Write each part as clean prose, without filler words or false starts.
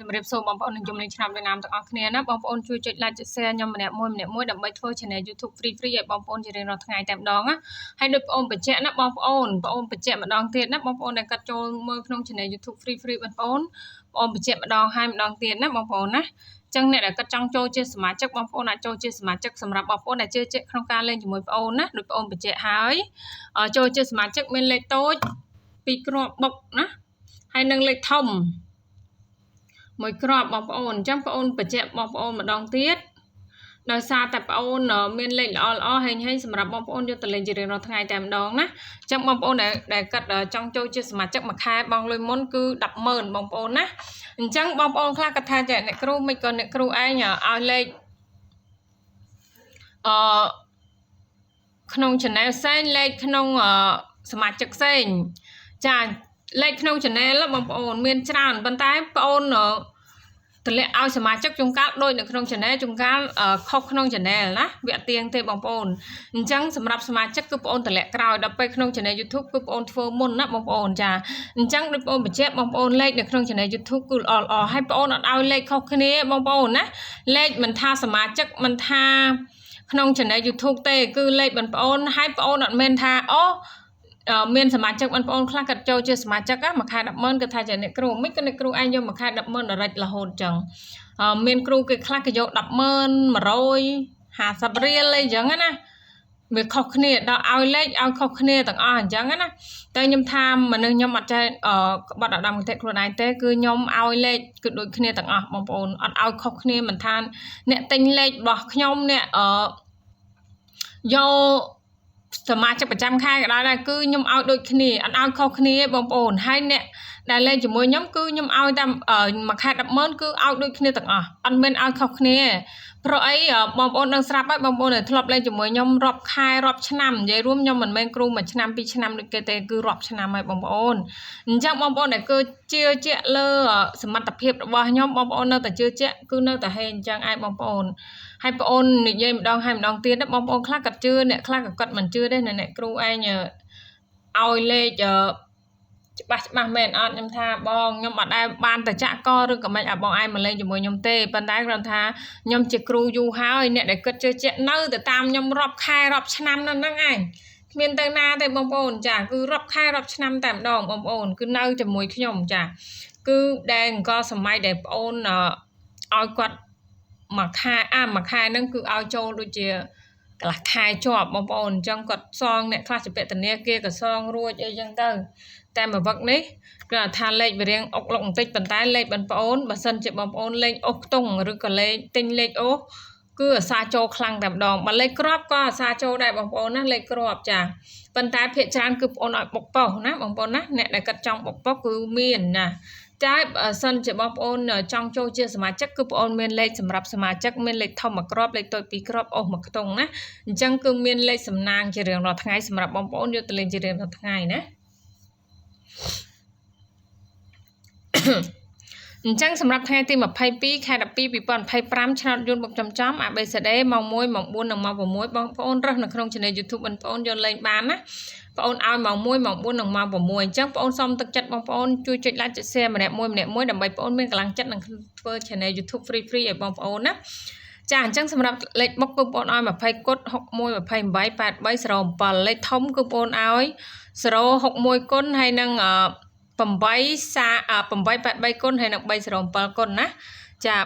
ជំរាបសួរបងប្អូនខ្ញុំលេងឆ្នាំដូចណាមទាំងអស់គ្នាណាបងប្អូនជួយចុច like ចុច share ខ្ញុំម្នាក់មួយដើម្បីធ្វើ channel YouTube free ឲ្យបងប្អូនជារៀងរាល់ថ្ងៃតែម្ដងណាហើយដូចបងប្អូនបញ្ជាក់ណាបងប្អូនបញ្ជាក់ម្ដងទៀតណាបងប្អូនដែលកាត់ចូលមើលក្នុង channel YouTube free បងប្អូនបញ្ជាក់ម្ដងហើយម្ដងទៀតណាបងប្អូនណាចឹងអ្នកដែលកាត់ចង់ចូលជាសមាជិកបងប្អូនអាចចូលជាសមាជិកសម្រាប់បងប្អូនដែលជឿជាក់ក្នុងការលេងជាមួយបងប្អូនណាដូចបងប្អូនបញ្ជាក់ហើយចូលជាសមាជិកមានលេខតូច2គ្រាប់បុកណាហើយនឹងលេខធំមួយគ្រាប់បងប្អូនអញ្ចឹងបងប្អូនបញ្ជាក់បងប្អូនម្ដងទៀតដោយសារតែបងប្អូនមានលេខល្អហេងសម្រាប់បងប្អូនយកទៅលេងជារៀងរាល់ថ្ងៃតែម្ដងណាអញ្ចឹងបងប្អូនដែលកាត់ចង់ចូលជាសមាជិកមួយខែបងលុយមុនគឺ 100000 បងប្អូនណាអញ្ចឹងបងប្អូនខ្លះគាត់ថាចាអ្នកគ្រូមិនក៏អ្នកគ្រូឯងឲ្យលេខក្នុង channel ផ្សេងលេខក្នុងសមាជិកផ្សេងចាលេខក្នុង channel បងប្អូនមានច្រើនប៉ុន្តែបងប្អូនតម្លាក់ឲ្យសមាជិកជួនកាលដូចនៅក្នុង channel ជួនកាលខុសក្នុង channel ណាវាអត់ទៀងទេបងប្អូនអញ្ចឹងសម្រាប់សមាជិកគឺបងប្អូនតម្លាក់ក្រោយដល់ពេលក្នុង channel YouTube គឺបងប្អូនធ្វើមុនណាបងប្អូនចាអញ្ចឹងដូចបងប្អូនបញ្ជាក់បងប្អូនលេខនៅក្នុង channel YouTube គឺល្អហើយបងប្អូនអត់ឲ្យលេខខុសគ្នាបងប្អូនណាលេខមិនថាសមាជិកមិនថាក្នុង channel YouTube ទេគឺលេខបងប្អូនហើយបងប្អូនអត់មែនថាមានសមាជិកបងប្អូនខ្លះគាត់ចូលជាសមាជិកមួយខែ 100000 គាត់ថាជាអ្នកគ្រូមិនក៏អ្នកគ្រូឯងយកមួយខែ 100000 direct រហូតចឹងមានគ្រូគេខ្លះគេយក 10150 រៀលអីចឹងណាវាខុសគ្នាដល់ឲ្យលេខឲ្យខុសគ្នាទាំងអស់អញ្ចឹងណាតែខ្ញុំថាមនុស្សខ្ញុំអត់ចេះក្បត់អាដាមគតិខ្លួនឯងទេគឺខ្ញុំឲ្យលេខគឺដូចគ្នាទាំងអស់បងប្អូនអត់ឲ្យខុសគ្នាមិនថាអ្នកទិញលេខរបស់ខ្ញុំអ្នកយកសមាជិកប្រចាំខែក៏ដែរគឺខ្ញុំឲ្យដូចគ្នាអត់ឲ្យខុសគ្នាបងប្អូនហើយអ្នកដែលលេងជាមួយខ្ញុំគឺខ្ញុំឲ្យតាមមួយខែ 100000 គឺឲ្យដូចគ្នាទាំងអស់អត់មានឲ្យខុសគ្នាព្រោះអីបងប្អូនដឹងស្រាប់ហើយបងប្អូនដែលធ្លាប់លេងជាមួយខ្ញុំរាប់ខែរាប់ឆ្នាំនិយាយរួមខ្ញុំមិនមែនគ្រូមួយឆ្នាំពីរឆ្នាំដូចគេទេគឺរាប់ឆ្នាំហើយបងប្អូនអញ្ចឹងបងប្អូនដែលគឺជឿជាក់លើសមត្ថភាពរបស់ខ្ញុំបងប្អូននៅតែជឿជាក់គឺនៅតែហេអញ្ចឹងឯងបងប្អូនហើយបងប្អូននិយាយម្ដងហើយម្ដងទៀតបងប្អូនខ្លះគាត់ជឿអ្នកខ្លះក៏គាត់មិនជឿទេអ្នកគ្រូឯងឲ្យលេខច្បាស់មែនអត់ខ្ញុំថាបងខ្ញុំអត់ដែលបានទៅចាក់កឬក៏មិនឲ្យបងឯងមកលេងជាមួយខ្ញុំទេប៉ុន្តែគ្រាន់ថាខ្ញុំជាគ្រូយូរហើយអ្នកដែលគិតជឿជាក់នៅតែតាមខ្ញុំរាប់ខែរាប់ឆ្នាំហ្នឹងឯងគ្មានទៅណាទេបងប្អូនចាគឺរាប់ខែរាប់ឆ្នាំតែម្ដងបងប្អូនគឺនៅជាមួយខ្ញុំចាគឺដែលអង្គសម័យដែលបងប្អូនឲ្យគាត់មួយខែហ្នឹងគឺឲ្យចូលដូចជាកន្លះខែជាប់បងប្អូនអញ្ចឹងគាត់សងអ្នកខ្លះជាពតនាគារក៏សងរួចអីចឹងទៅតែមួយវឹកនេះគឺថាលេខវារៀងអុកលុកបន្តិចប៉ុន្តែលេខបងប្អូនបើសិនជាបងប្អូនលេខអូសខ្ទង់ឬក៏លេខទិញលេខអូសគឺអាសាចូលខ្លាំងតែម្ដងបើលេខគ្រាប់ក៏អាសាចូលដែរបងប្អូនណាលេខគ្រាប់ចាប៉ុន្តែភាគច្រើនគឺបងប្អូនឲ្យបុកប៉ុសណាបងប្អូនណាអ្នកដែលគាត់ចង់បុកប៉ុសគឺមានណាតែបើសិនជាបងប្អូនចង់ចូលជាសមាជិកគឺបងប្អូនមានលេខសម្រាប់សមាជិកមានលេខធំមួយគ្រាប់លេខតូច2គ្រាប់អូសមួយខ្ទង់ណាអញ្ចឹងគឺមានលេខសំណាងជារៀងរាល់ថ្ងៃសម្រាប់បងប្អូនយកទៅលេងជារៀងរាល់ថ្ងៃណាអញ្ចឹងសម្រាប់ថ្ងៃទី22ខែ12 2025ឆ្នោតយួនបុកចំ ABCD ម៉ោង1ម៉ោង4និងម៉ោង6បងប្អូនរើសនៅក្នុង channel YouTube បងប្អូនយកលេងបានណាបងអូនឲ្យម៉ោង1ម៉ោង4និងម៉ោង6អញ្ចឹងបងអូនសូមទឹកចិត្តបងប្អូនជួយចុច like ចុច share ម្នាក់មួយដើម្បីបងអូនមានកម្លាំងចិត្តនឹងធ្វើ channel YouTube free ឲ្យបងប្អូនណាចាអញ្ចឹងសម្រាប់លេខបុកគឺបងអូនឲ្យ20គុត61 28 83 07លេខធំគឺបងអូនឲ្យ061គុណហើយនឹង883គុណហើយនឹង307គុណណាចា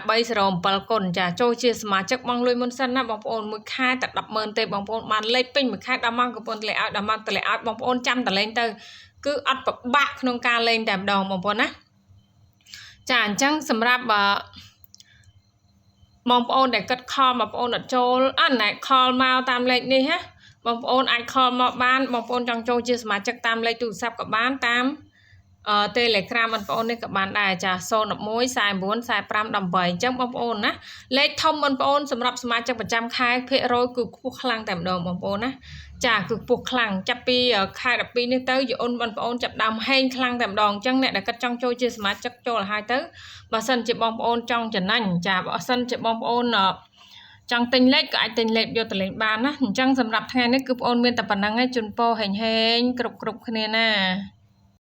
307គុណចាចូលជាសមាជិកបងលុយមុនសិនណាបងប្អូនមួយខែតែ 100000 ទេបងប្អូនបានលេខពេញមួយខែ10ម៉ោងក៏បងតម្លាក់ឲ្យ10ម៉ោងតម្លាក់ឲ្យបងប្អូនចាំតលេងទៅគឺអត់ពិបាកក្នុងការលេងតែម្ដងបងប្អូនណាចាអញ្ចឹងសម្រាប់បងប្អូនដែលគិតខលបងប្អូនអត់ចូលណែខលមកតាមលេខនេះណាបងប្អូនអាចខលមកបានបងប្អូនចង់ចូលជាសមាជិកតាមលេខទូរស័ព្ទក៏បានតាមTelegram បងប្អូននេះក៏បានដែរចា011 49 45 18អញ្ចឹងបងប្អូនណាលេខធំបងប្អូនសម្រាប់សមាជិកប្រចាំខែភាគរយគឺខ្ពស់ខ្លាំងតែម្ដងបងប្អូនណាចាគឺខ្ពស់ខ្លាំងចាប់ពីខែ12នេះទៅយអូនបងប្អូនចាប់ដើមហេងខ្លាំងតែម្ដងអញ្ចឹងអ្នកដែលគាត់ចង់ចូលជាសមាជិកចូលឲ្យហើយទៅបើសិនជាបងប្អូនចង់ចំណេញចាបើសិនជាបងប្អូនចង់ទិញលេខក៏អាចទិញលេខយកទៅលេងបានណាអញ្ចឹងសម្រាប់ថ្ងៃនេះគឺបងប្អូនមានតែប៉ុណ្្នឹងឯងជូនពរហេងគ្រប់គ្នាណា